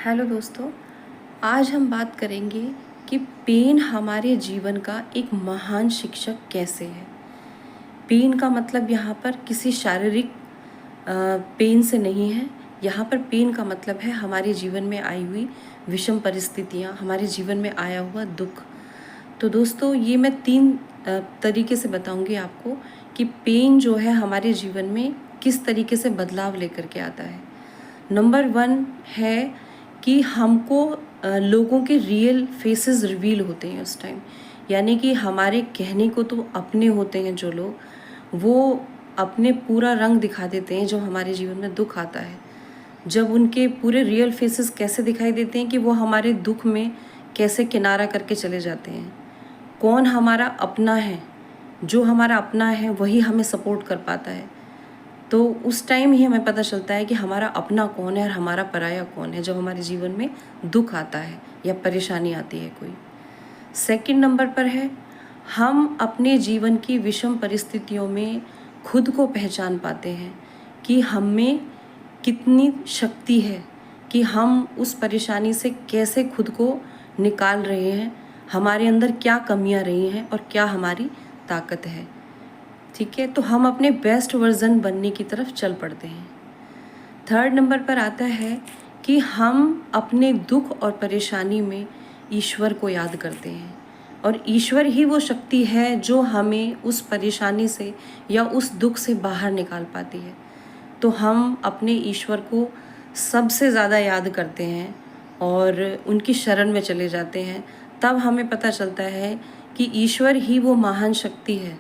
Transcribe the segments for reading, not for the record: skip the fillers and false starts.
Hello दोस्तों, आज हम बात करेंगे कि पेन हमारे जीवन का एक महान शिक्षक कैसे है। पेन का मतलब यहाँ पर किसी शारीरिक पेन से नहीं है। यहाँ पर पेन का मतलब है हमारे जीवन में आई हुई विषम परिस्थितियाँ, हमारे जीवन में आया हुआ दुख। तो दोस्तों, ये मैं 3 तरीके से बताऊँगी आपको कि पेन जो है हमारे जीवन में किस तरीके से बदलाव लेकर के आता है। नंबर 1 है कि हमको लोगों के रियल फेसेस रिवील होते हैं उस टाइम, यानी कि हमारे कहने को तो अपने होते हैं जो लोग, वो अपने पूरा रंग दिखा देते हैं। जो हमारे जीवन में दुख आता है, जब उनके पूरे रियल फेसेस कैसे दिखाई देते हैं कि वो हमारे दुख में कैसे किनारा करके चले जाते हैं। कौन हमारा अपना है, जो हमारा अपना है वही हमें सपोर्ट कर पाता है। तो उस टाइम ही हमें पता चलता है कि हमारा अपना कौन है और हमारा पराया कौन है, जब हमारे जीवन में दुख आता है या परेशानी आती है कोई। सेकंड नंबर पर है, हम अपने जीवन की विषम परिस्थितियों में खुद को पहचान पाते हैं कि हम में कितनी शक्ति है, कि हम उस परेशानी से कैसे खुद को निकाल रहे हैं, हमारे अंदर क्या कमियां रही हैं और क्या हमारी ताकत है। ठीक है, तो हम अपने बेस्ट वर्जन बनने की तरफ चल पड़ते हैं। थर्ड नंबर पर आता है कि हम अपने दुख और परेशानी में ईश्वर को याद करते हैं, और ईश्वर ही वो शक्ति है जो हमें उस परेशानी से या उस दुख से बाहर निकाल पाती है। तो हम अपने ईश्वर को सबसे ज़्यादा याद करते हैं और उनकी शरण में चले जाते हैं। तब हमें पता चलता है कि ईश्वर ही वो महान शक्ति है,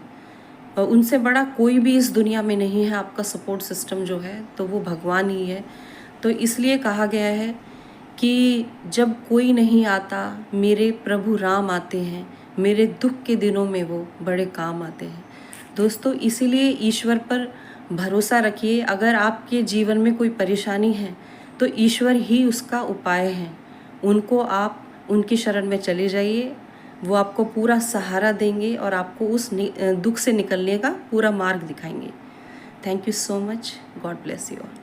और उनसे बड़ा कोई भी इस दुनिया में नहीं है। आपका सपोर्ट सिस्टम जो है तो वो भगवान ही है। तो इसलिए कहा गया है कि जब कोई नहीं आता, मेरे प्रभु राम आते हैं, मेरे दुख के दिनों में वो बड़े काम आते हैं। दोस्तों, इसीलिए ईश्वर पर भरोसा रखिए। अगर आपके जीवन में कोई परेशानी है तो ईश्वर ही उसका उपाय है। उनको आप उनकी शरण में चले जाइए, वो आपको पूरा सहारा देंगे और आपको उस दुख से निकलने का पूरा मार्ग दिखाएंगे। Thank you so much. God bless you all.